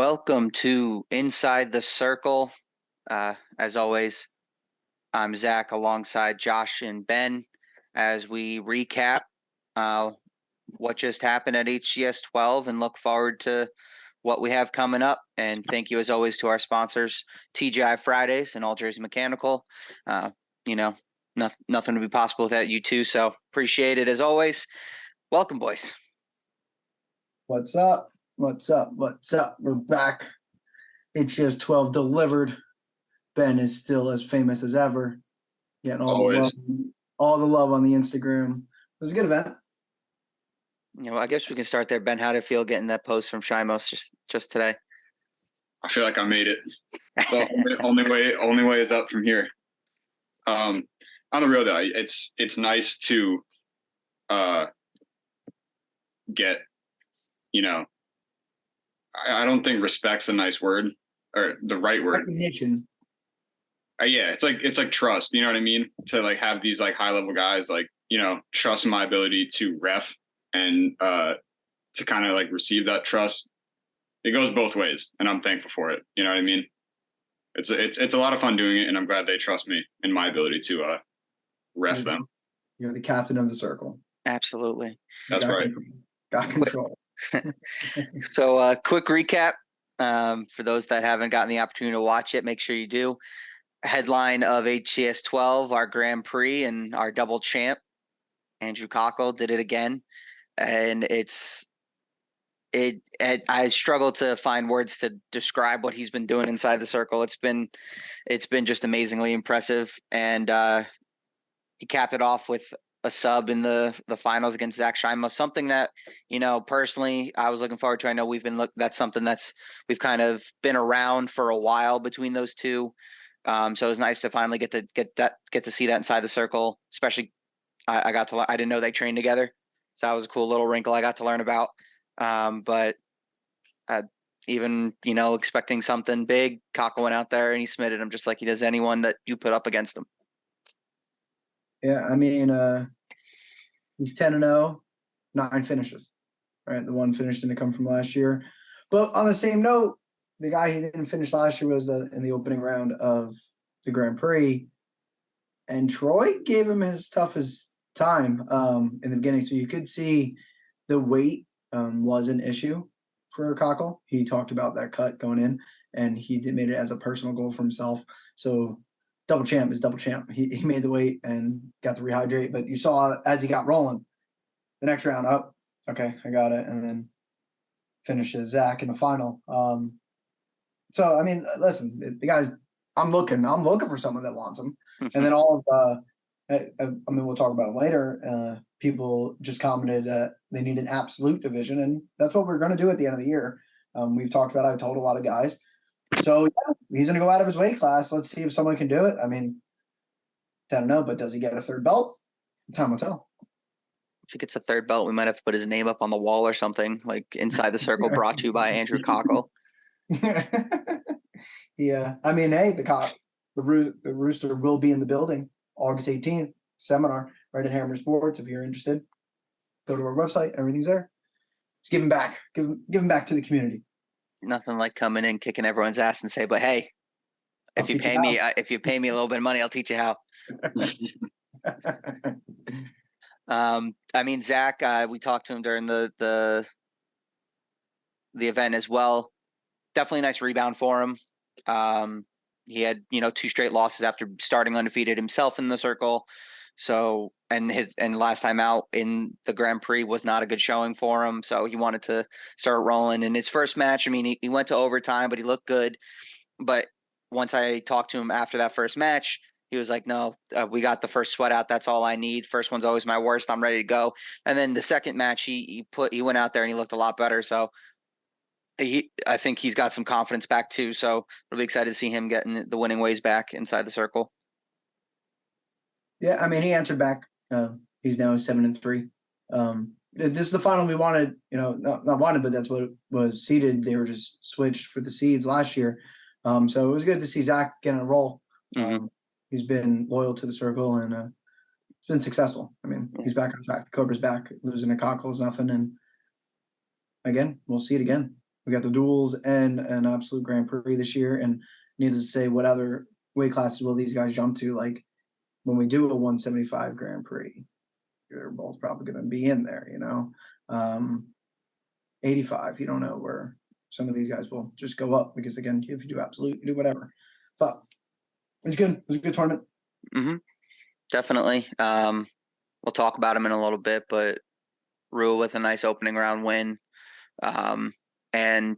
Welcome to Inside the Circle. As always, I'm Zach alongside Josh and Ben as we recap what just happened at HCS 12 and look forward to what we have coming up. And thank you, as always, to our sponsors, TGI Fridays and All Jersey Mechanical. Uh, you know, nothing would be possible without you two. So appreciate it as always. Welcome, boys. What's up? What's up? What's up? We're back. HCS 12 delivered. Ben is still as famous as ever. Getting all the love on the Instagram. It was a good event. I guess we can start there. Ben, how did it feel getting that post from Shimos just today? I feel like I made it. So only way is up from here. On the real though, it's nice to get, I don't think respect's a nice word or the right word. Recognition. Yeah, it's like trust. You know what I mean? To like have these like high level guys like trust my ability to ref and to kind of like receive that trust. It goes both ways, and I'm thankful for it. You know what I mean? It's a lot of fun doing it, and I'm glad they trust me and my ability to ref them. You're the captain of the circle. Absolutely. That's right. Got control. So quick recap for those that haven't gotten the opportunity to watch it, make sure you do. Headline of HCS 12, our Grand Prix and our double champ, Andrew Cockle, did it again. And I struggle to find words to describe what he's been doing inside the circle. It's been just amazingly impressive. And he capped it off with a sub in the finals against Zach Shimos, something that, personally I was looking forward to. I know that's something we've kind of been around for a while between those two. So it was nice to finally get to see that inside the circle, especially I didn't know they trained together. So that was a cool little wrinkle I got to learn about. But even, expecting something big, Cockle went out there and he smitted him just like he does anyone that you put up against him. Yeah, I mean, he's 10-0, 9 finishes, right? The one finish didn't come from last year. But on the same note, the guy who didn't finish last year was in the opening round of the Grand Prix. And Troy gave him his toughest time in the beginning. So you could see the weight was an issue for Cockle. He talked about that cut going in, and he made it as a personal goal for himself. So double champ is double champ. He made the weight and got to rehydrate. But you saw as he got rolling, the next round up, okay, I got it. And then finishes Zach in the final. So, I mean, listen, the guys, I'm looking for someone that wants him. And then all of, we'll talk about it later. People just commented they need an absolute division, and that's what we're going to do at the end of the year. We've talked about, I've told a lot of guys. So, yeah, he's going to go out of his weight class. Let's see if someone can do it. I mean, I don't know, but does he get a third belt? Time will tell. If he gets a third belt, we might have to put his name up on the wall or something, like Inside the Circle, brought to you by Andrew Cockle. Yeah, I mean, hey, the Rooster will be in the building August 18th, seminar right at Hammer Sports. If you're interested, go to our website. Everything's there. Just give him back. Give him back to the community. Nothing like coming in, kicking everyone's ass, and say, "But hey, if you pay me a little bit of money, I'll teach you how." I mean, Zach, we talked to him during the event as well. Definitely a nice rebound for him. He had 2 straight losses after starting undefeated himself in the circle. So and last time out in the Grand Prix was not a good showing for him. So he wanted to start rolling. In his first match, I mean, he went to overtime, but he looked good. But once I talked to him after that first match, he was like, "No, we got the first sweat out. That's all I need. First one's always my worst. I'm ready to go." And then the second match, he went out there and he looked a lot better. So I think he's got some confidence back too. So we'll be excited to see him getting the winning ways back inside the circle. Yeah, I mean, he answered back. He's now 7-3. This is the final we wanted. Not wanted, but that's what was seeded. They were just switched for the seeds last year. So it was good to see Zach getting a roll. Mm-hmm. He's been loyal to the circle and it's been successful. I mean, he's back on track. The Cobra's back. Losing to Cockle is nothing. And again, we'll see it again. We got the duels and an absolute Grand Prix this year. And needless to say, what other weight classes will these guys jump to? Like when we do a 175 Grand Prix, they're both probably going to be in there, 85, you don't know where some of these guys will just go up because, again, if you do absolute, you do whatever. But it was good. It was a good tournament. Mm-hmm. Definitely. We'll talk about him in a little bit, but Rua with a nice opening round win. And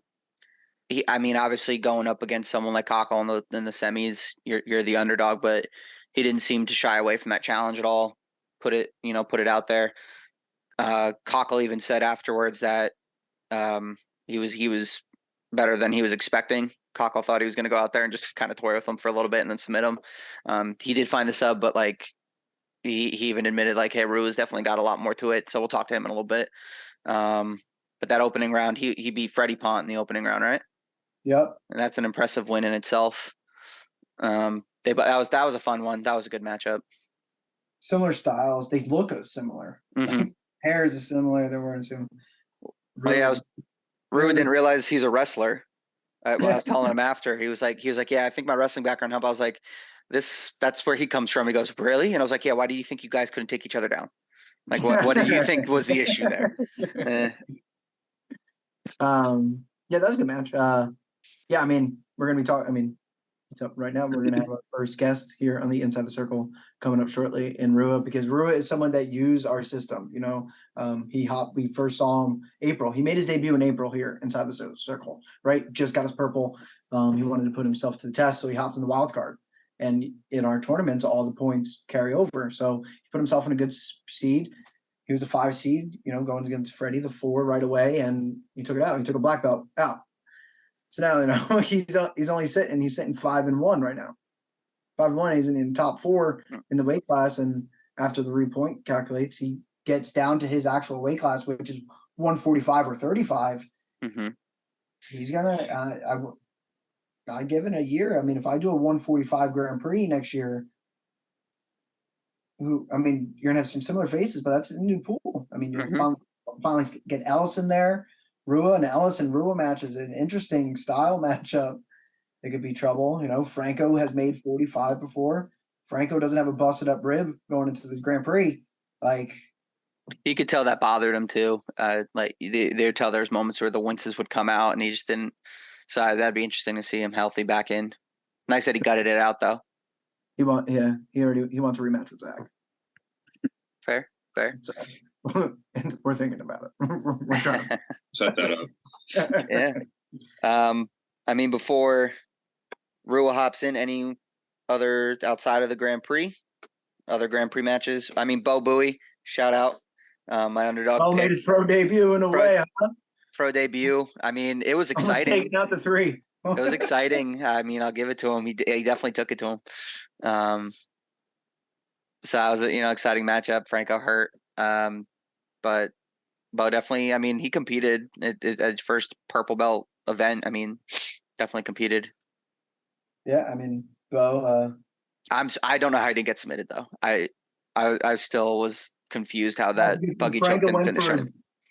obviously going up against someone like Cockle in the semis, you're the underdog, but he didn't seem to shy away from that challenge at all. Put it out there. Cockle even said afterwards that he was better than he was expecting. Cockle thought he was going to go out there and just kind of toy with him for a little bit and then submit him. He did find the sub, but like he even admitted like, hey, Rua's definitely got a lot more to it. So we'll talk to him in a little bit. But that opening round, he beat Freddie Pont in the opening round, right? Yep. And that's an impressive win in itself. That was a fun one. That was a good matchup. Similar styles. They look similar. Mm-hmm. Hairs is similar. They weren't similar. Rua didn't realize he's a wrestler. When I was telling him after, he was like, yeah, I think my wrestling background helped. I was like, that's where he comes from. He goes, really? And I was like, yeah, why do you think you guys couldn't take each other down? Like, what do you think was the issue there? Yeah, that was a good match. Yeah, I mean, we're gonna be talking. So right now we're gonna have our first guest here on the Inside the Circle coming up shortly in Rua, because Rua is someone that used our system. We first saw him April. He made his debut in April here inside the circle, right? Just got his purple. He wanted to put himself to the test, so he hopped in the wild card. And in our tournaments, all the points carry over. So he put himself in a good seed. He was a 5 seed, going against Freddie, the 4 right away, and he took it out. He took a black belt out. So now, he's only sitting 5-1 right now. 5-1, he's in the top 4 in the weight class, and after the repoint calculates, he gets down to his actual weight class, which is 145 or 35. Mm-hmm. He's gonna. I give it a year. I mean, if I do a 145 Grand Prix next year, you're gonna have some similar faces, but that's a new pool. I mean, you finally get Ellis in there. Rua and Ellis and Rua match is an interesting style matchup. It could be trouble. Franco has made 45 before. Franco doesn't have a busted up rib going into the Grand Prix. Like, you could tell that bothered him too. Like they would tell there's moments where the winces would come out and he just didn't. So that'd be interesting to see him healthy back in. Nice that he gutted it out though. He wants a rematch with Zach. Fair. So, and we're thinking about it. We're trying to set that Yeah. up. Before Rua hops in, any other outside of the Grand Prix, other Grand Prix matches? Bo Bowie, shout out, my underdog. Bo made his pro debut in a way, huh? Pro debut. It was exciting. Taking out the 3. It was exciting. I'll give it to him. He definitely took it to him. So that was a exciting matchup. Franco hurt, but Bo definitely. He competed at his first purple belt event. Definitely competed. Yeah, Bo. I don't know how he didn't get submitted though. I still was confused how that buggy choke didn't finish him.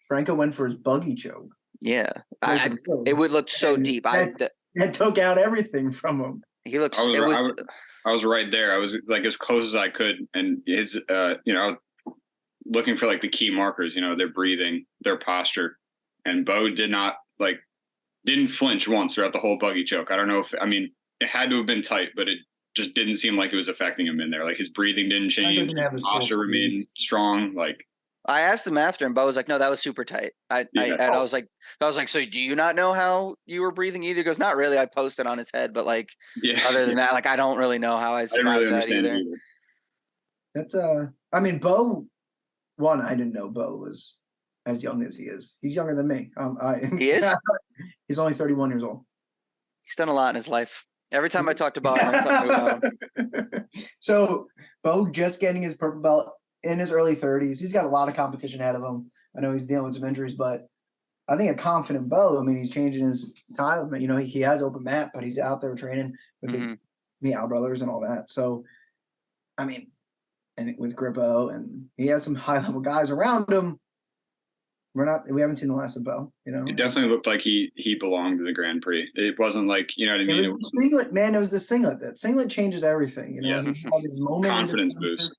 Franco went for his buggy choke. Yeah, it would look so deep. That took out everything from him. He looks. I was right there. I was like as close as I could, and his, I was looking for like the key markers. Their breathing, their posture, and Bo didn't flinch once throughout the whole buggy choke. I don't know if it had to have been tight, but it just didn't seem like it was affecting him in there. Like his breathing didn't change, his posture remained strong. Like I asked him after, and Bo was like, "No, that was super tight." I was like, "So do you not know how you were breathing either?" He goes, "Not really. I posted on his head, but other than that, I don't really know how I survived that either." That's Bo. One, I didn't know Bo was as young as he is. He's younger than me. He is. He's only 31 years old. He's done a lot in his life. Every time I talk about him, So Bo just getting his purple belt in his early 30s. He's got a lot of competition ahead of him. I know he's dealing with some injuries, but I think a confident Bo. He's changing his time. He has open mat, but he's out there training with the Meow Brothers and all that. So, and with Grippo, and he has some high level guys around him. we haven't seen the last of Bo, you know. It definitely looked like he belonged to the Grand Prix. It wasn't like, you know what I mean? It was the singlet, man. It was the singlet. That singlet changes everything, you know. Yeah. He had his moment Confidence boost.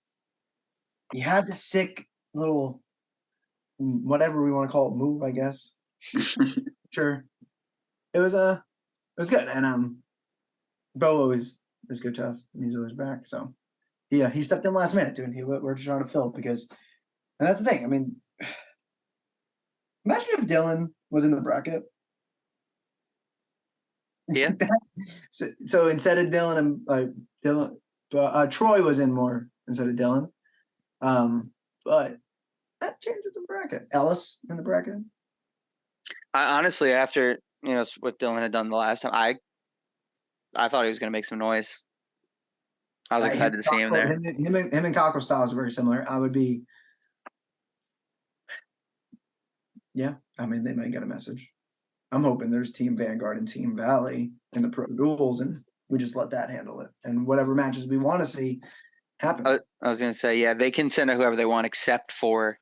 He had the sick little, whatever we want to call it, move, I guess. Sure. It was good. And Bo always is good to us. He's always back. So yeah, he stepped in last minute, dude. We're just trying to fill because, and that's the thing. I mean, imagine if Dylan was in the bracket. Yeah. So instead of Dylan and Troy was in more instead of Dylan. But that changes the bracket. Ellis in the bracket. I honestly, after what Dylan had done the last time, I thought he was going to make some noise. I was excited to see him there. Him and Cockrell styles are very similar. I would be. Yeah, I mean, they might get a message. I'm hoping there's Team Vanguard and Team Valley in the pro duels, and we just let that handle it. And whatever matches we want to see happen. I was going to say, yeah, they can send out whoever they want, except for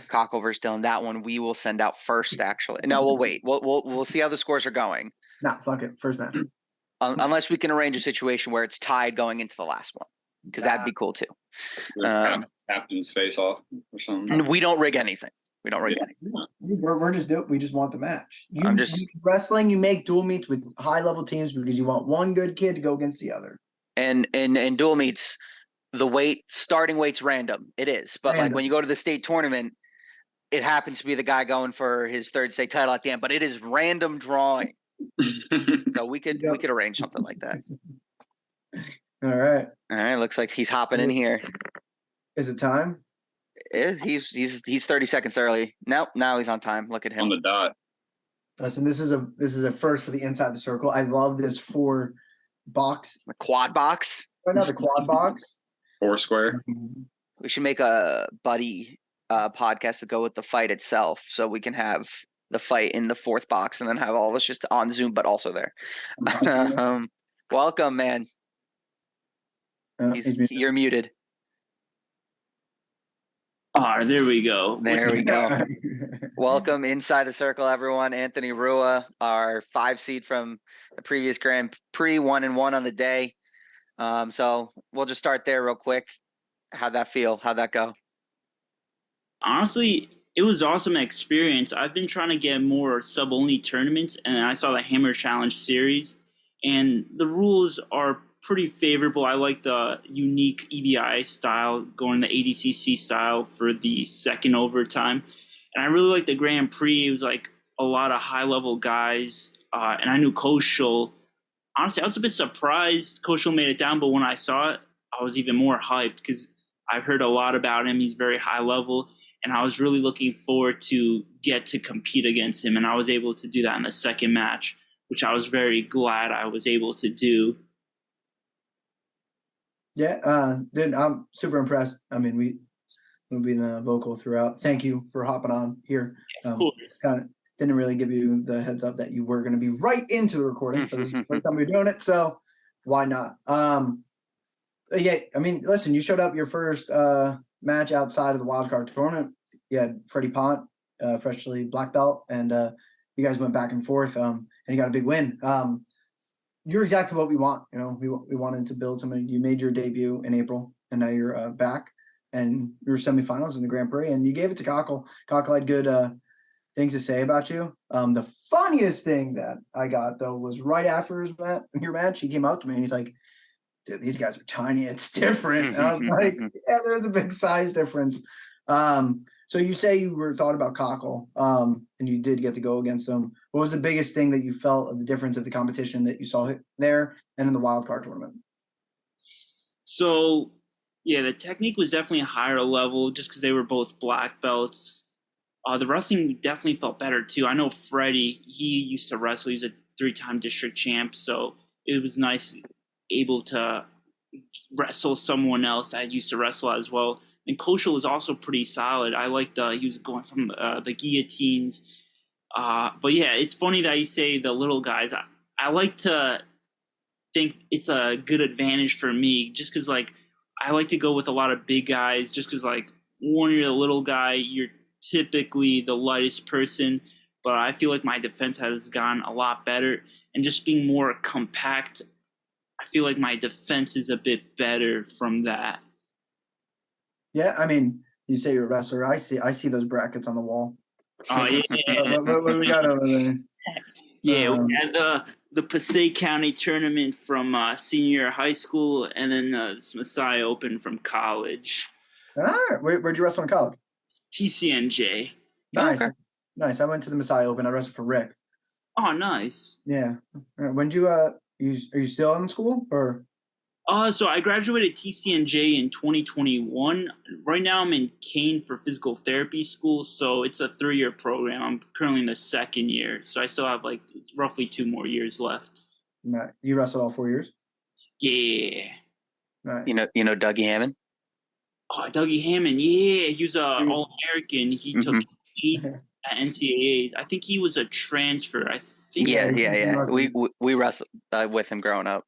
Cockle versus Dylan. That one we will send out first. Actually, no, we'll wait. We'll see how the scores are going. Nah, fuck it. First match. Unless we can arrange a situation where it's tied going into the last one, because that'd be cool too. Captain's face off or something. And we don't rig anything. We don't rig anything. We just want the match. Wrestling, you make dual meets with high level teams because you want one good kid to go against the other. And dual meets, the starting weight's random. It is, but like when you go to the state tournament, it happens to be the guy going for his third state title at the end, but it is random drawing. So we could arrange something like that. All right. Looks like he's hopping in here. Is it time? He's 30 seconds early. Nope, now he's on time. Look at him on the dot. Listen, this is a first for the Inside the Circle. I love this 4 box. The quad box. Right now, the quad box. 4 square. We should make a buddy podcast to go with the fight itself, so we can have the fight in the 4th box and then have all of us just on Zoom, but also there. Welcome, man. You're muted. There we go. There we go. Welcome inside the circle, everyone. Anthony Rua, our 5 seed from the previous Grand Prix, 1-1 on the day. So we'll just start there real quick. How'd that feel? How'd that go? Honestly, it was an awesome experience. I've been trying to get more sub-only tournaments, and I saw the Hammer Challenge series, and the rules are pretty favorable. I like the unique EBI style, going the ADCC style for the second overtime. And I really like the Grand Prix. It was like a lot of high-level guys, and I knew Koshal. Honestly, I was a bit surprised Koshal made it down, but when I saw it, I was even more hyped because I've heard a lot about him. He's very high level, and I was really looking forward to get to compete against him, and I was able to do that in the second match, which I was very glad I was able to do. Yeah, I'm super impressed. I mean, we've been vocal throughout. Thank you for hopping on here. Kind of didn't really give you the heads up that you were going to be right into the recording, but this is the first time we're doing it, so why not? Yeah, I mean, listen, you showed up your first match outside of the wildcard tournament. You had Freddie Pont, freshly black belt, and you guys went back and forth, and you got a big win. You're exactly what we want. You know, we wanted to build somebody. You made your debut in April, and now you're back, and you're semifinals in the Grand Prix, and you gave it to Cockle. Cockle had good things to say about you. The funniest thing that I got, though, was right after your match, he came up to me, and he's like, dude, these guys are tiny. It's different. And I was like, yeah, there's a big size difference. So you say you were thought about Cockle, and you did get to go against them. What was the biggest thing that you felt of the difference of the competition that you saw there and in the wildcard tournament? So, yeah, the technique was definitely a higher level just because they were both black belts. The wrestling definitely felt better, too. I know Freddie, he used to wrestle. He's a 3-time district champ, so it was nice able to wrestle someone else that used to wrestle as well. And Koshal was also pretty solid. I liked he was going from the guillotines. But yeah, it's funny that you say the little guys. I like to think it's a good advantage for me just because, like, I like to go with a lot of big guys just because, like, when you're a little guy, you're typically the lightest person, but I feel like my defense has gotten a lot better. And just being more compact, I feel like my defense is a bit better from that. Yeah, I mean, you say you're a wrestler. I see those brackets on the wall. Oh, yeah. What do we got over there? Yeah, we had the Passaic County tournament from senior year of high school, and then this Messiah Open from college. All right. Where'd you wrestle in college? TCNJ. Nice. Okay. Nice. I went to the Messiah Open. I wrestled for Rick. Oh, nice. Yeah. When did you are you still in school or? So I graduated TCNJ in 2021. Right now I'm in Kane for physical therapy school, so it's a 3-year program. I'm currently in the 2nd year, so I still have like roughly 2 more years left. No, you wrestled all 4 years? Yeah. Nice. You know Dougie Hammond? Oh, Dougie Hammond. Yeah, he was a All-American. He took 8 at NCAAs. I think he was a transfer. I think. Yeah. We wrestled with him growing up.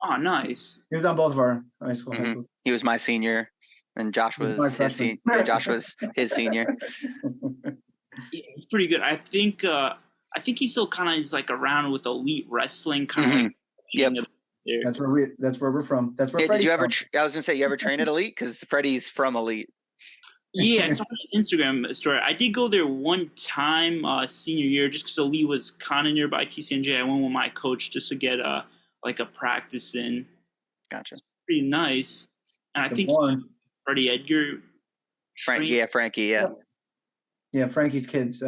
Oh, nice. He was on both of our high school. He was my senior, and Josh was his senior. Josh was his senior. Yeah, he's pretty good. I think he still kind of is like around with elite wrestling, kind of like. Yep. There. That's where we're from. That's where. Yeah, did you ever? From. I was gonna say, you ever train at Elite? Because Freddie's from Elite. Yeah, I saw his Instagram story. I did go there one time senior year, just because Elite was kind of nearby TCNJ. I went with my coach just to get like a practice in. Gotcha. It's pretty nice, and I think Freddie Edgar. Frankie. Yeah, Frankie's kids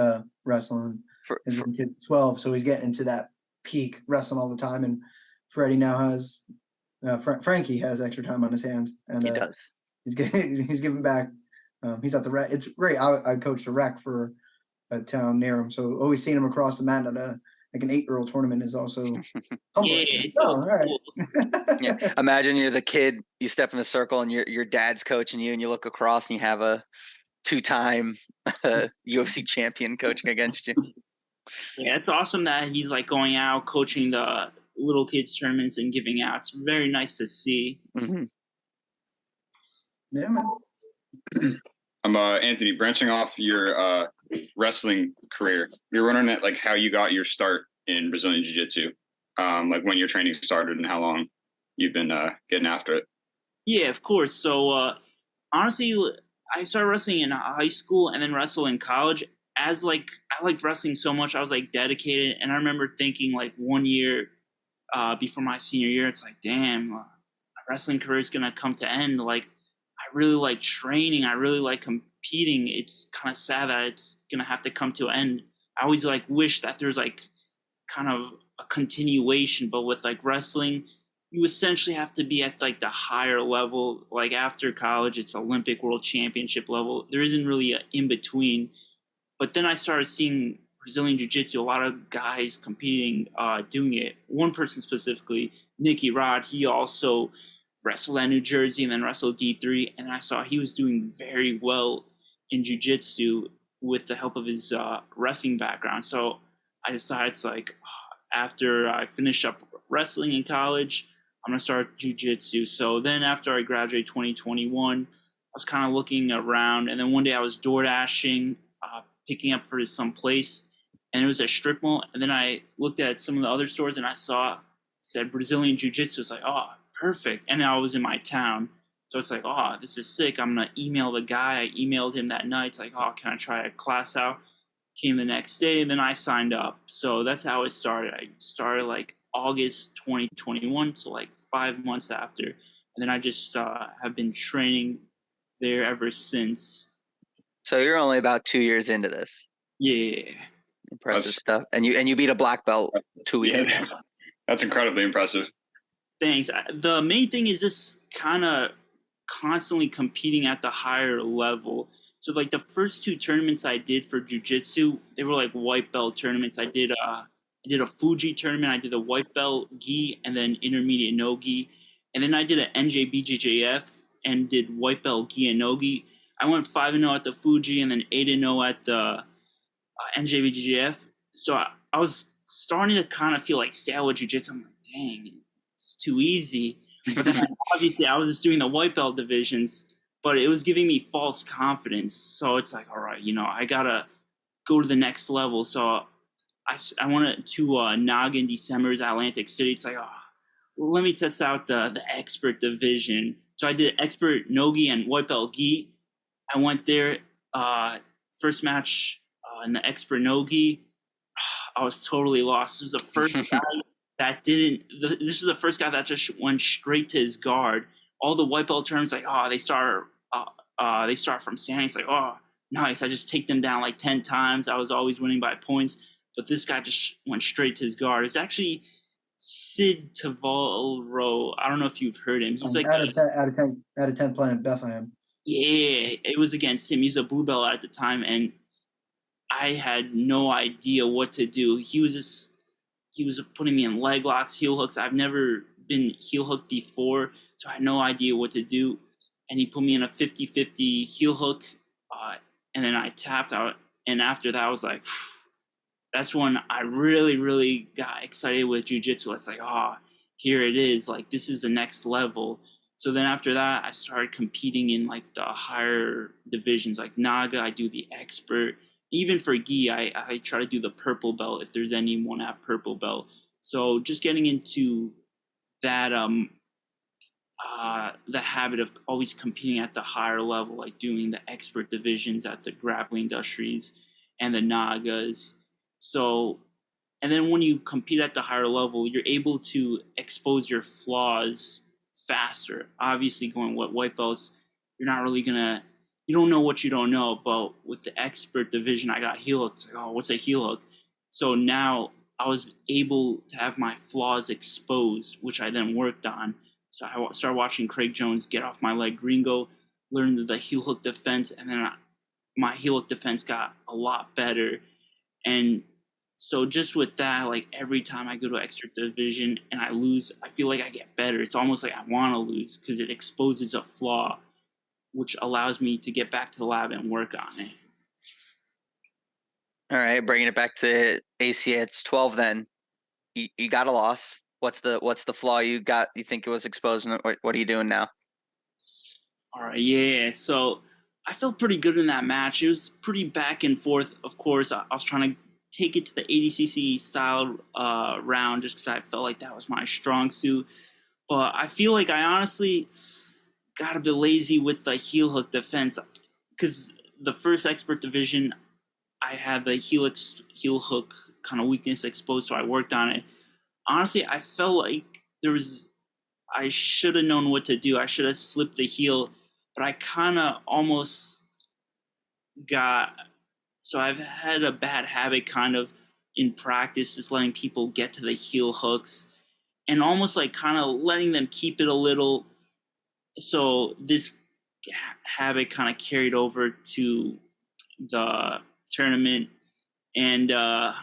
wrestling. His kid's 12, so he's getting into that peak wrestling all the time. And Freddie now has Frankie has extra time on his hands, and he does. He's giving back. He's at the rec. It's great. I coached a rec for a town near him, so always seeing him across the mat at like an 8-year-old tournament is also. All right. Yeah, imagine you're the kid. You step in the circle, and your dad's coaching you, and you look across, and you have a 2-time UFC champion coaching against you. Yeah, it's awesome that he's like going out coaching the little kids tournaments and giving out. It's very nice to see. Mm-hmm. Yeah, man. I'm Anthony. Branching off your wrestling career, you're wondering at like how you got your start in Brazilian Jiu-Jitsu, like when your training started and how long you've been getting after it. Yeah, of course. So honestly, I started wrestling in high school and then wrestled in college. As like I liked wrestling so much, I was like dedicated. And I remember thinking like 1 year before my senior year, it's like, damn, my wrestling career is gonna come to end. Like, I really like training. I really like competing. It's kind of sad that it's gonna have to come to an end. I always like wish that there's like kind of a continuation, but with like wrestling, you essentially have to be at like the higher level. Like after college, it's Olympic World Championship level. There isn't really an in between. But then I started seeing Brazilian Jiu-Jitsu, a lot of guys competing, doing it. One person specifically, Nicky Rod, he also wrestled at New Jersey and then wrestled D3. And I saw he was doing very well in Jiu-Jitsu with the help of his wrestling background. So I decided it's like, after I finish up wrestling in college, I'm going to start Jiu-Jitsu. So then after I graduated 2021, I was kind of looking around. And then one day I was door dashing, picking up for some place, and it was a strip mall. And then I looked at some of the other stores, and I said Brazilian Jiu-Jitsu. It's like, oh, perfect. And I was in my town, so it's like, oh, this is sick. I'm gonna email the guy. I emailed him that night. It's like, oh, can I try a class out? Came the next day, and then I signed up. So that's how it started. I started like August 2021, so like 5 months after, and then I just have been training there ever since. So you're only about 2 years into this. Yeah. Impressive stuff. And you beat a black belt 2 weeks ago. That's incredibly impressive. Thanks. The main thing is just kind of constantly competing at the higher level. So like the first 2 tournaments I did for jiu-jitsu, they were like white belt tournaments. I did a Fuji tournament. I did a white belt gi and then intermediate no gi. And then I did an NJBJJF and did white belt gi and no gi. I went 5-0 at the Fuji and then 8-0 at the NJBJJF. So I was starting to kind of feel like stale with jiu-jitsu. I'm like, dang, it's too easy. But then obviously I was just doing the white belt divisions. but it was giving me false confidence. So it's like, all right, I gotta go to the next level. So I went to Naga in December, Atlantic City. It's like, let me test out the expert division. So I did expert nogi and white belt gi. I went there, first match in the expert nogi. I was totally lost. This was the first guy that didn't. This was the first guy that just went straight to his guard. All the white belt terms like, they start from standing. It's like, nice. I just take them down like 10 times. I was always winning by points, but this guy just went straight to his guard. It's actually Sid Tavalro. I don't know if you've heard him. He's like out of 10 playing in Bethlehem. Yeah, it was against him. He's a blue belt at the time, and I had no idea what to do. He was putting me in leg locks, heel hooks. I've never been heel hooked before, so I had no idea what to do. And he put me in a 50-50 heel hook, and then I tapped out. And after that, I was like, that's when I really, really got excited with jiu-jitsu. It's like, here it is. Like, this is the next level. So then after that, I started competing in like the higher divisions, like Naga. I do the expert. Even for gi, I try to do the purple belt if there's anyone at purple belt. So just getting into that, the habit of always competing at the higher level, like doing the expert divisions at the grappling industries and the Nagas. So, and then when you compete at the higher level, you're able to expose your flaws faster. Obviously, going with white belts, you're not really you don't know what you don't know. But with the expert division, I got heel hooked. Like, what's a heel hook? So now I was able to have my flaws exposed, which I then worked on. So I started watching Craig Jones get off my leg gringo, learned the heel hook defense, and then my heel hook defense got a lot better. And so just with that, like every time I go to extra division and I lose, I feel like I get better. It's almost like I want to lose because it exposes a flaw, which allows me to get back to the lab and work on it. All right, bringing it back to ACA, it's 12 then. You got a loss. What's the flaw you got? You think it was exposed? What are you doing now? All right, yeah. So I felt pretty good in that match. It was pretty back and forth. Of course, I was trying to take it to the ADCC style round just because I felt like that was my strong suit. But I feel like I honestly got a bit lazy with the heel hook defense because the first expert division, I had the heel hook kind of weakness exposed, so I worked on it. Honestly, I felt like I should have known what to do. I should have slipped the heel, but I kind of almost so I've had a bad habit kind of in practice, just letting people get to the heel hooks and almost like kind of letting them keep it a little. So this habit kind of carried over to the tournament, and I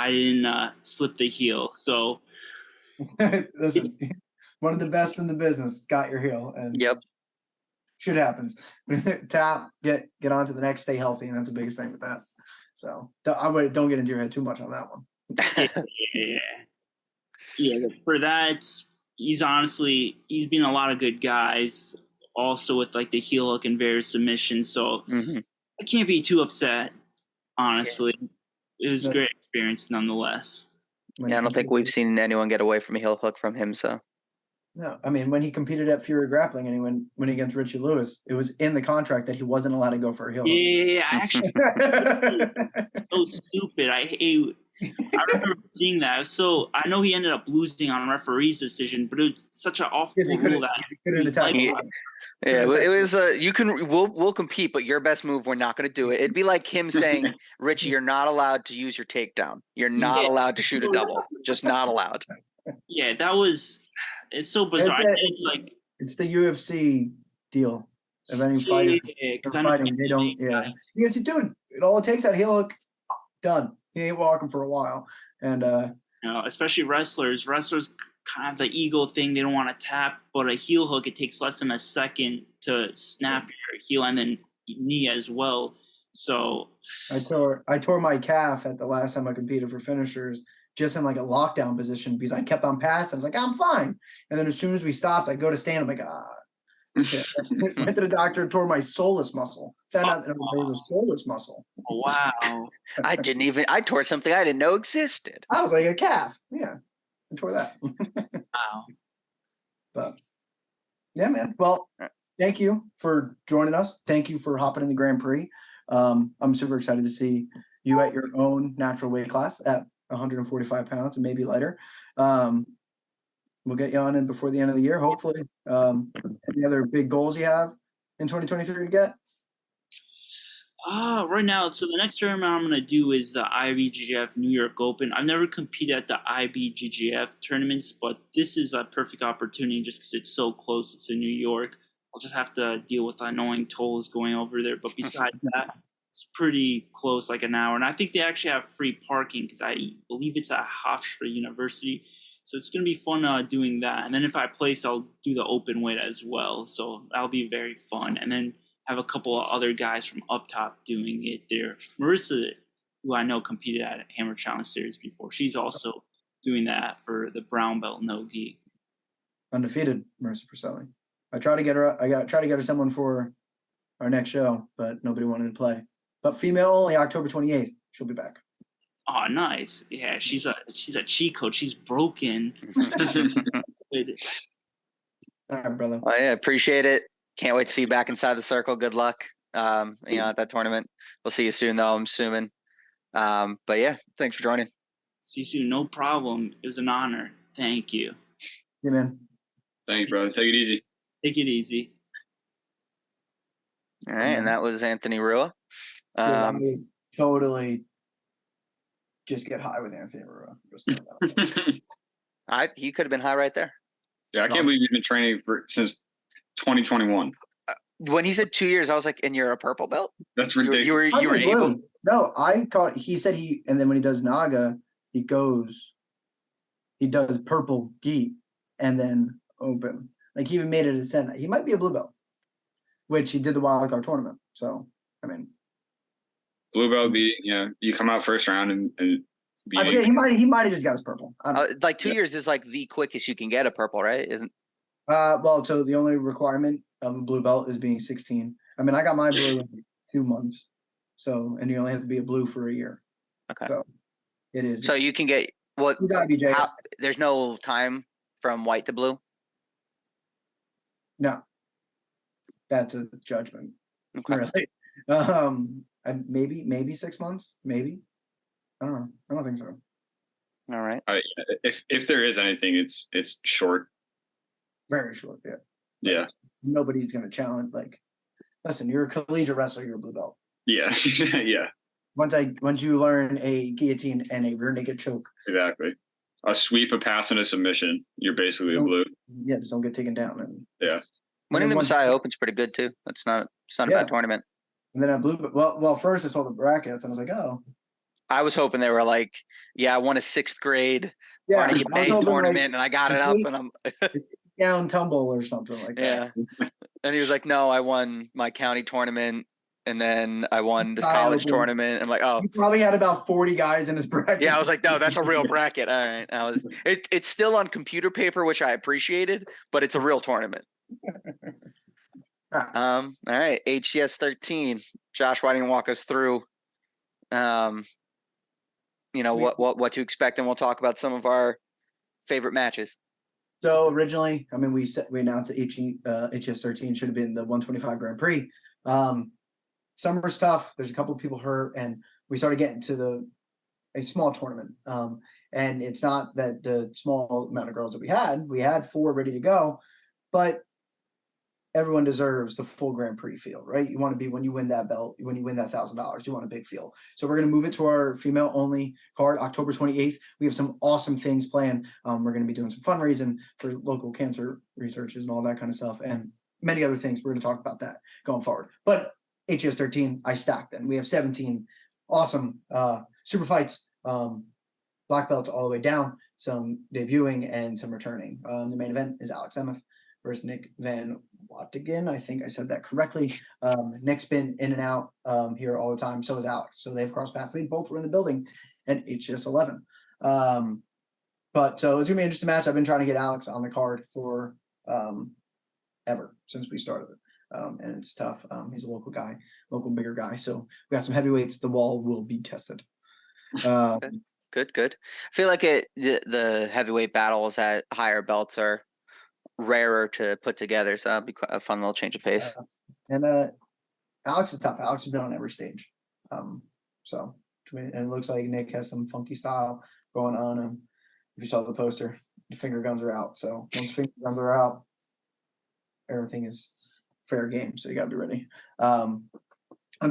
didn't slip the heel. So listen, one of the best in the business got your heel, and Yep. Shit happens. Tap, get on to the next, stay healthy, and that's the biggest thing with that. So don't get into your head too much on that one. Yeah. For that, he's been a lot of good guys. Also with like the heel hook and various submissions, so I can't be too upset. Honestly, it was a great experience nonetheless. Yeah, I don't think we've seen anyone get away from a heel hook from him. So no, I mean when he competed at Fury Grappling and he went against Richie Lewis, it was in the contract that he wasn't allowed to go for a heel hook. Yeah, actually, so stupid. I remember seeing that. So I know he ended up losing on a referee's decision, but it was such an awful rule that he couldn't attack. Yeah, it was we'll compete, but your best move, we're not going to do it. It'd be like him saying, Richie, you're not allowed to use your takedown. You're not allowed to shoot a double. Just not allowed. Yeah, it's so bizarre. It's the UFC deal of any fighter. Fighting, they don't, because dude, all it takes that heel hook, done. He ain't walking for a while. And especially wrestlers kind of the ego thing. They don't want to tap, but a heel hook, it takes less than a second to snap your heel and then knee as well. So I tore my calf at the last time I competed for finishers, just in like a lockdown position because I kept on passing. I was like, I'm fine. And then as soon as we stopped, I go to stand. I'm like, Yeah. Went to the doctor, tore my soleus muscle. Found out that there was a soleus muscle. Wow. I tore something I didn't know existed. I was like a calf. Yeah, I tore that. Wow. But yeah, man. Well, thank you for joining us. Thank you for hopping in the Grand Prix. I'm super excited to see you at your own natural weight class at 145 pounds and maybe lighter. We'll get you on in before the end of the year, hopefully. Any other big goals you have in 2023 to get? Right now, so the next tournament I'm going to do is the IBGF New York Open. I've never competed at the IBGF tournaments, but this is a perfect opportunity just because it's so close. It's in New York. I'll just have to deal with annoying tolls going over there. But besides that, it's pretty close, like an hour. And I think they actually have free parking because I believe it's at Hofstra University. So it's going to be fun doing that. And then if I place, I'll do the open weight as well. So that'll be very fun. And then have a couple of other guys from up top doing it there. Marissa, who I know competed at Hammer Challenge Series before, she's also doing that for the brown belt no gi. Undefeated, Marissa Purcelli. I tried to get her someone for our next show, but nobody wanted to play. But female only, October 28th. She'll be back. Oh, nice. Yeah, she's a cheat code. She's broken. All right, brother. Well, yeah, appreciate it. Can't wait to see you back inside the circle. Good luck. At that tournament. We'll see you soon, though, I'm assuming. But yeah, thanks for joining. See you soon. No problem. It was an honor. Thank you. Yeah, man. Thanks, brother. Take it easy. Take it easy. All right, and that was Anthony Rua. I would totally just get high with Anthony Rua. He could have been high right there. Yeah, I can't believe you've been training since 2021. When he said 2 years, I was like, and you're a purple belt? That's ridiculous. You were able. No, I caught. He said and then when he does Naga, he does purple gi and then open. Like he even made it a ascent. He might be a blue belt, which he did the wild card tournament. So I mean, blue belt you come out first round and I think he might have just got his purple. Like 2 years is like the quickest you can get a purple, right? Isn't? Well, so the only requirement of a blue belt is being 16. I mean, I got my blue in 2 months. So, and you only have to be a blue for a year. Okay. So it is. So you can get what? He's IBJ. There's no time from white to blue? No. That's a judgment. Okay. Really. Maybe 6 months. Maybe. I don't know. I don't think so. All right. If there is anything, it's short. Very short. Yeah. Yeah. Nobody's gonna challenge. Like, listen, you're a collegiate wrestler. You're a blue belt. Yeah. Yeah. Once you learn a guillotine and a rear naked choke. Exactly. A sweep, a pass, and a submission. You're basically a blue. Yeah, just don't get taken down. And yeah. Winning the Messiah Open's pretty good too. It's not a bad tournament. And then I blew. Well, first I saw the brackets and I was like, oh. I was hoping they were like, yeah, I won a 6th grade tournament like, and I got it up and I'm down tumble or something like that. Yeah. And he was like, no, I won my county tournament and then I won this college tournament. I'm like, oh. He probably had about 40 guys in his bracket. Yeah, I was like, no, that's a real bracket. All right. It's still on computer paper, which I appreciated, but it's a real tournament. All right. HCS 13. Josh, why didn't you walk us through what to expect, and we'll talk about some of our favorite matches. So originally, I mean, we announced that HCS 13 should have been the 125 Grand Prix. Summer stuff. There's a couple of people hurt, and we started getting to a small tournament. And it's not that the small amount of girls that we had 4 ready to go, but everyone deserves the full Grand Prix field, right? You want to be, when you win that belt, when you win that $1,000, you want a big field. So we're going to move it to our female only card, October 28th. We have some awesome things planned. We're going to be doing some fundraising for local cancer researches and all that kind of stuff, and many other things. We're going to talk about that going forward. But HCS 13, I stacked them. We have 17 awesome super fights, black belts all the way down, some debuting and some returning. The main event is Alex Emmeth versus Nick Van Wattigan. I think I said that correctly. Nick's been in and out here all the time. So is Alex. So they've crossed paths. They both were in the building at HCS 11. But so it's gonna be an interesting match. I've been trying to get Alex on the card for ever since we started it. And it's tough. He's a local guy, local bigger guy. So we got some heavyweights. The wall will be tested. Good. I feel like the heavyweight battles at higher belts are rarer to put together, so that'll be a fun little change of pace. And Alex is tough. Alex has been on every stage. So and it looks like Nick has some funky style going on. If you saw the poster, the finger guns are out. So once finger guns are out, everything is fair game. So you got to be ready. On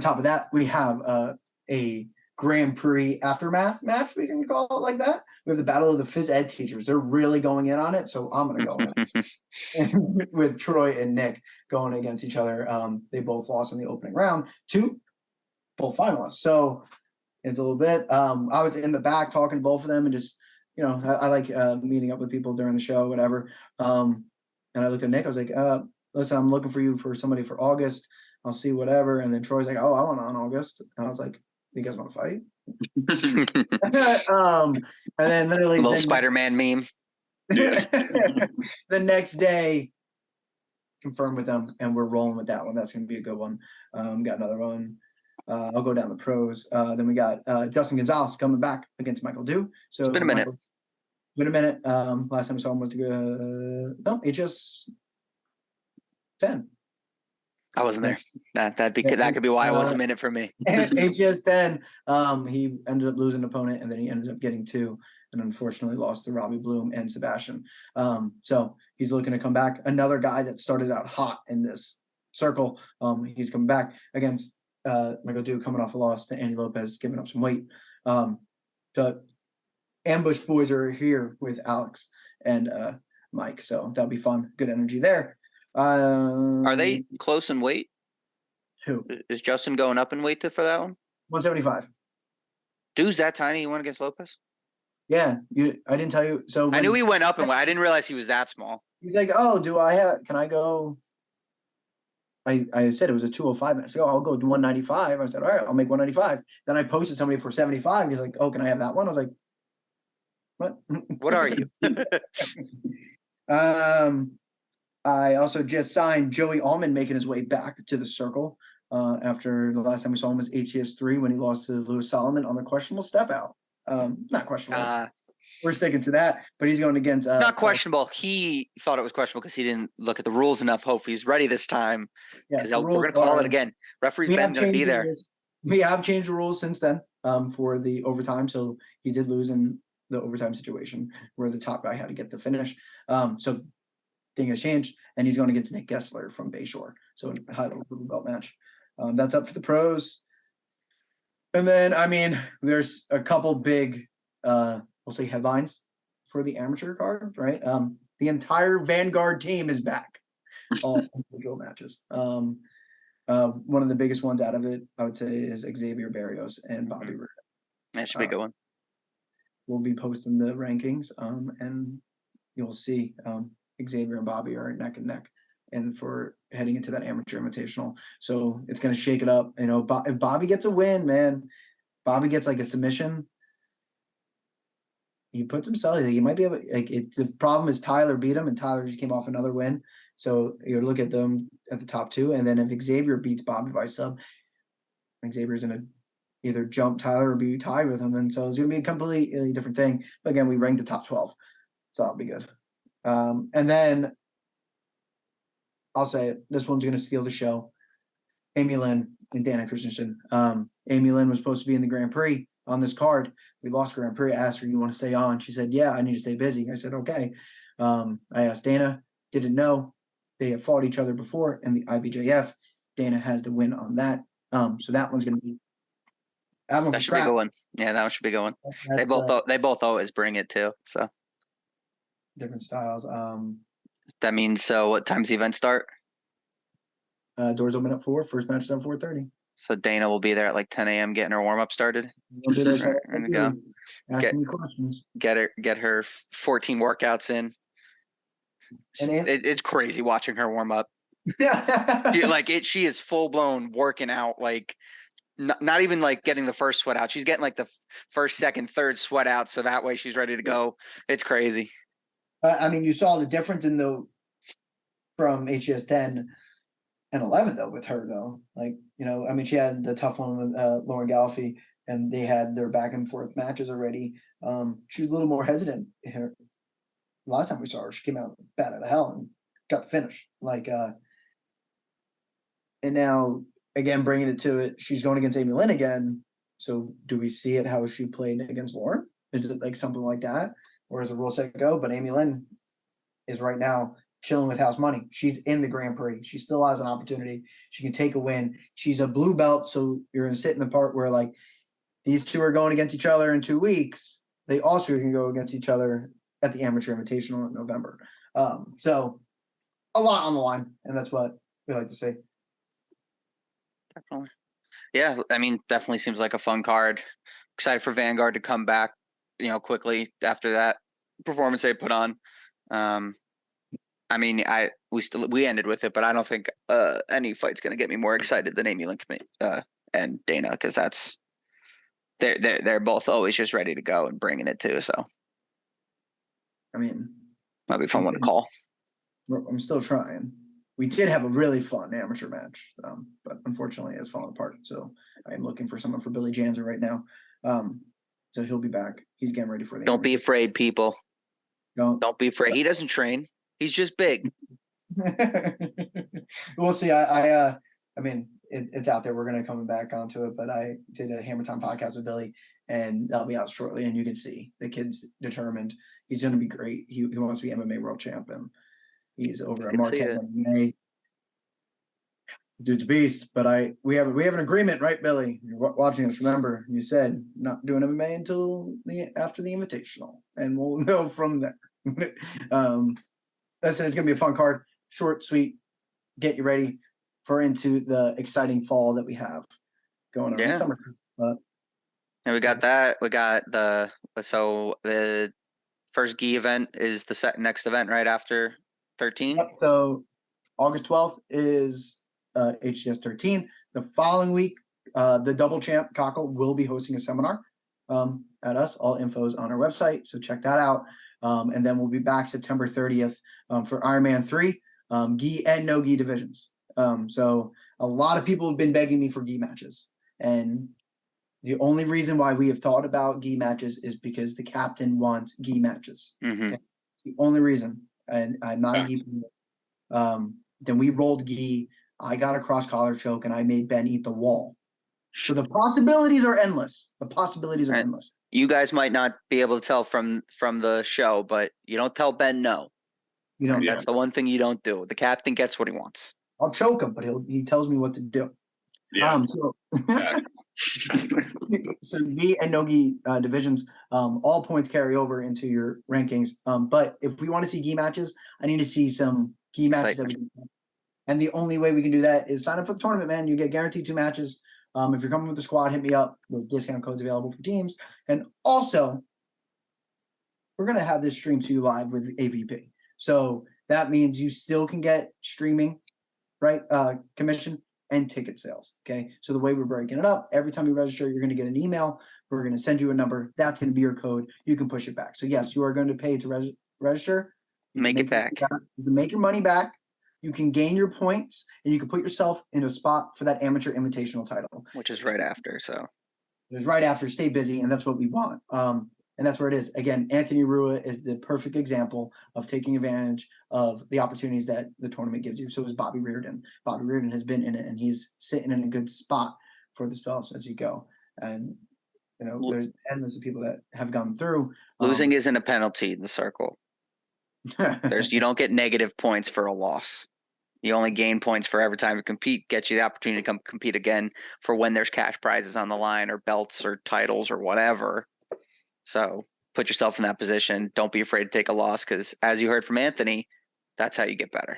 top of that, we have a Grand Prix aftermath match, we can call it like that. We have the battle of the phys ed teachers. They're really going in on it, so I'm going to go in with Troy and Nick going against each other. They both lost in the opening round to both finalists, so it's a little bit. I was in the back talking to both of them, and just I like meeting up with people during the show, whatever. And I looked at Nick. I was like, "Listen, I'm looking for you for somebody for August. I'll see whatever." And then Troy's like, "Oh, I want on August," and I was like, "You guys want to fight?" And then literally little Spider-Man meme. The next day, confirmed with them, and we're rolling with that one. That's going to be a good one. Got another one. I'll go down the pros. Then we got Justin Gonzalez coming back against Michael Dew. So it's been a minute. Been a minute. Last time I saw him was HS 10. I wasn't there. That could be why it was a minute for me. HS 10. He ended up losing an opponent, and then he ended up getting 2, and unfortunately lost to Robbie Bloom and Sebastian. So he's looking to come back. Another guy that started out hot in this circle. He's coming back against Michael Dew, coming off a loss to Andy Lopez, giving up some weight. The Ambush boys are here with Alex and Mike, so that'll be fun. Good energy there. Are they close in weight? Who is Justin going up in weight for that one? 175. Dude's that tiny. You went against Lopez? Yeah, I didn't tell you. So I knew he went up in weight. I didn't realize he was that small. He's like, "Oh, can I go?" I said it was a 205 match. So I'll go to 195. I said, "All right, I'll make 195." Then I posted somebody for 75. He's like, "Oh, can I have that one?" I was like, "What? What are you?" I also just signed Joey Allman, making his way back to the circle after the last time we saw him was HES3 when he lost to Louis Solomon on the questionable step out. Not questionable. We're sticking to that, but he's going against. Not questionable. He thought it was questionable because he didn't look at the rules enough. Hopefully, he's ready this time. Because we're going to call it again. Referee's been going to be there. We have changed the rules since then for the overtime. So he did lose in the overtime situation where the top guy had to get the finish. So thing has changed, and he's going against Nick Gessler from Bayshore. So a high-level belt match. That's up for the pros. And then, there's a couple big, we'll say headlines for the amateur card, right? The entire Vanguard team is back. All individual matches. One of the biggest ones out of it, I would say, is Xavier Barrios and Bobby Roode. That should be a good one. We'll be posting the rankings, and you'll see Xavier and Bobby are neck and neck, and for heading into that amateur invitational. So it's going to shake it up. If Bobby gets a win, man, Bobby gets like a submission. He puts himself. He might be able. The problem is Tyler beat him, and Tyler just came off another win. So you look at them at the top 2, and then if Xavier beats Bobby by sub, Xavier's going to either jump Tyler or be tied with him, and so it's going to be a completely different thing. But again, we ranked the top 12, so that'll be good. And then I'll say it, this one's going to steal the show. Amy Lynn and Dana Christensen. Amy Lynn was supposed to be in the Grand Prix on this card. We lost Grand Prix. I asked her, "You want to stay on?" She said, "Yeah, I need to stay busy." I said, "Okay." I asked Dana, didn't know. They have fought each other before in the IBJF. Dana has the win on that. So that one's going to be. That should be a good one. Yeah, that one should be a good one. They both always bring it too. So different styles. That means what time's the event start? Doors open at 4. First match is at 4:30. So Dana will be there at like 10 a.m. getting her warm up started. We'll be there. Go. Asking me questions. Get her 14 workouts in. And it's crazy watching her warm up. She is full blown working out. Like not even like getting the first sweat out. She's getting like the first, second, third sweat out. So that way she's ready to go. It's crazy. You saw the difference in from HGS 10 and 11 though with her though. Like, I mean, she had the tough one with Lauren Galfy, and they had their back and forth matches already. She was a little more hesitant. Last time we saw her, she came out bad out of hell and got the finish. And now again, bringing it to it, she's going against Amy Lynn again. So do we see it how she played against Lauren? Is it like something like that? Or is it rule set go? But Amy Lynn is right now chilling with house money. She's in the Grand Prix. She still has an opportunity. She can take a win. She's a blue belt, so you're going to sit in the part where like these two are going against each other in 2 weeks. They also can go against each other at the Amateur Invitational in November. So a lot on the line, and that's what we like to see. Definitely. Yeah, I mean, definitely seems like a fun card. Excited for Vanguard to come back, quickly after that performance they put on. I mean, we ended with it, but I don't think any fight's gonna get me more excited than Amy Lynn and Dana, because they're both always just ready to go and bringing it too. So I mean, that'd be a fun one to call. I'm still trying. We did have a really fun amateur match, but unfortunately it's fallen apart. So I'm looking for someone for Billy Janzer right now. So he'll be back. He's getting ready for the Don't be afraid, people. Don't be afraid. He doesn't train. He's just big. We'll see. I mean, it's out there. We're going to come back onto it, but I did a Hammer Time podcast with Billy, and that'll be out shortly. And you can see the kid's determined. He's going to be great. He wants to be MMA world champion. He's over at Marquez MMA. Dude's a beast. But we have an agreement, right, Billy? You're watching us. Remember, you said not doing MMA until after the Invitational, and we'll go from there. That's it. It's gonna be a fun card. Short, sweet. Get you ready for into the exciting fall that we have going on. Yeah. Summer. And we got that. We got the first gi event is the next event right after 13. Yep, so August 12th is HGS 13. The following week, the double champ Cockle will be hosting a seminar at us. All info is on our website, so check that out. And then we'll be back September 30th for Ironman 3, gi and no gi divisions. So a lot of people have been begging me for gi matches, and the only reason why we have thought about gi matches is because the captain wants gi matches. Mm-hmm. Okay? The only reason, and I'm not a gi player. Then we rolled gi. I got a cross collar choke, and I made Ben eat the wall. So the possibilities are endless. Endless. You guys might not be able to tell from the show, but you don't tell Ben no. You know, That's the one thing you don't do. The captain gets what he wants. I'll choke him, but he tells me what to do. Yeah. So gi and no gi divisions, all points carry over into your rankings. But if we want to see gi matches, I need to see some gi matches that we can. And the only way we can do that is sign up for the tournament, man. You get guaranteed 2 matches. If you're coming with the squad, hit me up. There's discount codes available for teams. And also, we're going to have this stream to you live with AVP. So that means you still can get streaming, right? Commission and ticket sales. Okay. So the way we're breaking it up, every time you register, you're going to get an email. We're going to send you a number. That's going to be your code. You can push it back. So yes, you are going to pay to register. Make it back. You can make your money back. You can gain your points, and you can put yourself in a spot for that amateur invitational title, which is right after. So it was right after. Stay busy, and that's what we want. And that's where it is. Again, Anthony Rua is the perfect example of taking advantage of the opportunities that the tournament gives you. So is Bobby Reardon. Bobby Reardon has been in it, and he's sitting in a good spot for the spells as you go. And there's endless of people that have gone through. Losing isn't a penalty in the circle. You don't get negative points for a loss. You only gain points for every time you compete, get you the opportunity to come compete again for when there's cash prizes on the line or belts or titles or whatever. So put yourself in that position. Don't be afraid to take a loss, because as you heard from Anthony, that's how you get better.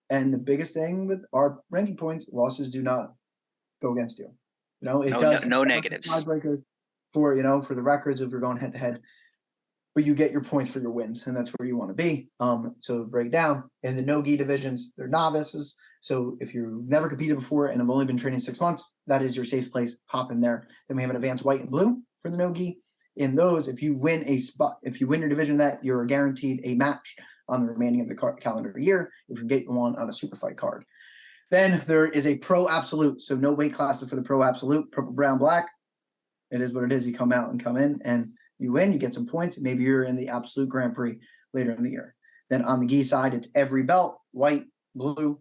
And the biggest thing with our ranking points, losses do not go against you. It does. No negatives. Tiebreaker for the records if you're going head to head. But you get your points for your wins, and that's where you want to be. So break it down. In the no-gi divisions, they're novices. So if you've never competed before and have only been training 6 months, that is your safe place. Hop in there. Then we have an advanced white and blue for the no-gi. In those, if you win your division, that you're guaranteed a match on the remaining of the calendar year if you get one on a super fight card. Then there is a pro absolute. So no weight classes for the pro absolute, purple, brown, black. It is what it is. You come out and come in and you win, you get some points. Maybe you're in the absolute Grand Prix later in the year. Then on the gi side, it's every belt, white, blue,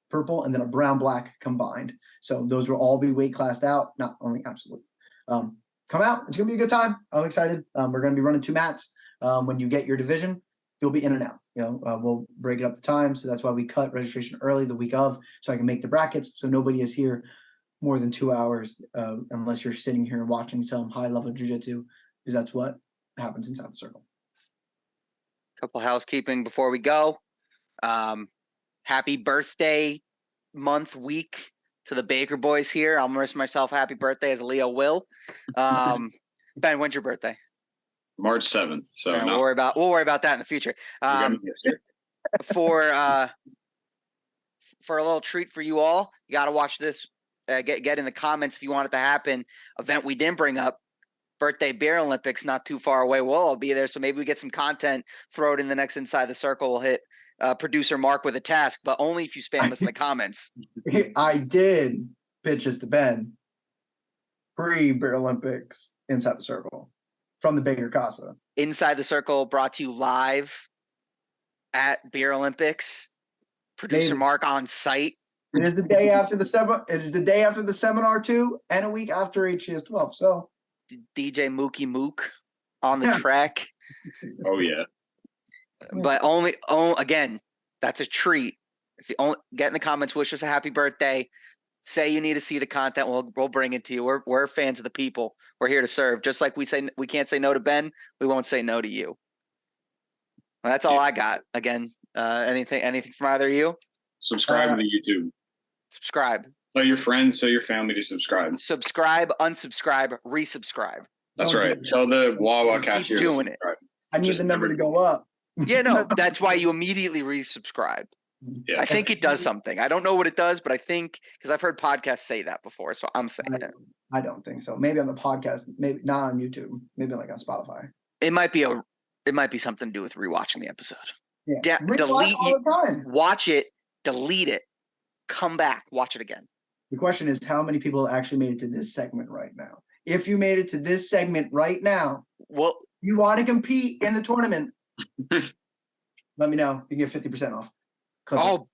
purple, and then a brown, black combined. So those will all be weight classed out, not only absolute. Come out. It's going to be a good time. I'm excited. We're going to be running 2 mats. When you get your division, you'll be in and out. We'll break it up the time. So that's why we cut registration early the week of, so I can make the brackets. So nobody is here more than 2 hours unless you're sitting here and watching some high level jiu-jitsu, because that's what happens inside the circle. Couple housekeeping before we go. Happy birthday month, week to the Baker boys here. I'll wish myself happy birthday as a Leo will. Ben, when's your birthday? March 7th. So we'll worry about that in the future. For a little treat for you all, you got to watch this. Get in the comments if you want it to happen. Event we didn't bring up, birthday beer Olympics, not too far away. We'll all be there, so maybe we get some content. Throw it in the next Inside the Circle. We'll hit producer Mark with a task, but only if you spam us in the comments. I did pitch this to Ben pre-beer Olympics Inside the Circle from the Baker Casa. Inside the Circle brought to you live at Beer Olympics. Producer Mark on site. It is the day after the seminar. It is the day after the seminar too, and a week after HCS 12. So DJ Mookie Mook on the track. Oh yeah. But again, that's a treat. If you only get in the comments, wish us a happy birthday. Say you need to see the content, we'll bring it to you. We're fans of the people. We're here to serve. Just like we say we can't say no to Ben, we won't say no to you. Well, that's all I got. Again, anything from either of you? Subscribe to the YouTube. Subscribe. Tell your friends, tell your family to subscribe. Subscribe, unsubscribe, resubscribe. That's right. Tell the Wawa cashier to doing subscribe. I need the number to go up. Yeah, no, that's why you immediately resubscribe. Yeah. I think it does something. I don't know what it does, but I think, because I've heard podcasts say that before, so I'm saying it. I don't think so. Maybe on the podcast, maybe not on YouTube. Maybe like on Spotify. It might be something to do with rewatching the episode. Yeah. Delete all the time. Watch it, delete it, come back, watch it again. The question is, how many people actually made it to this segment right now? If you made it to this segment right now, well, you want to compete in the tournament, let me know. You get 50% off.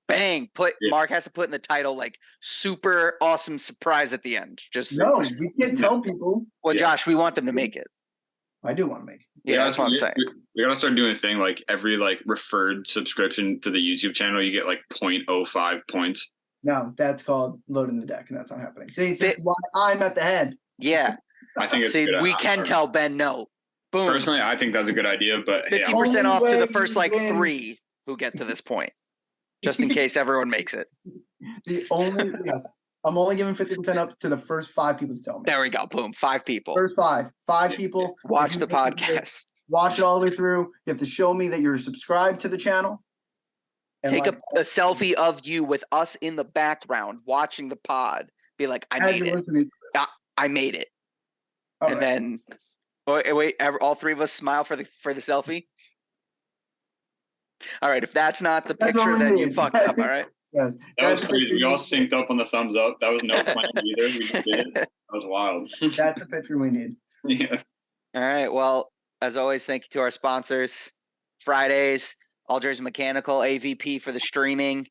Bang. Mark has to put in the title like super awesome surprise at the end. Just no, we can't tell people. Well, Josh, we want them to make it. I do want to make it. Yeah, that's what I'm saying. We gotta start doing a thing like every referred subscription to the YouTube channel, you get 0.05 points. No, that's called loading the deck, and that's not happening. See, that's why I'm at the head. Yeah. I think it's we can tell Ben no. Boom. Personally, I think that's a good idea, but 50% off to the first 3 who get to this point. Just in case everyone makes it. I'm only giving 50% up to the first 5 people to tell me. There we go. Boom. 5 people. First 5 people. Watch the podcast. Watch it all the way through. You have to show me that you're subscribed to the channel. Take a selfie of you with us in the background watching the pod. Be like, I made it. I made it. All and right. then wait, all 3 of us smile for the selfie. All right, if that's not the picture, then you fucked up. All right. Yes. That was crazy. We all synced up on the thumbs up. That was no plan either. We just did it. That was wild. That's the picture we need. Yeah. All right. Well, as always, thank you to our sponsors. Fridays, All Jersey Mechanical, AVP for the streaming.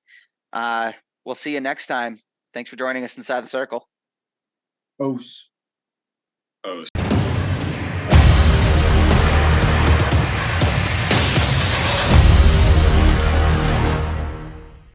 We'll see you next time. Thanks for joining us inside the circle. Os. Oh.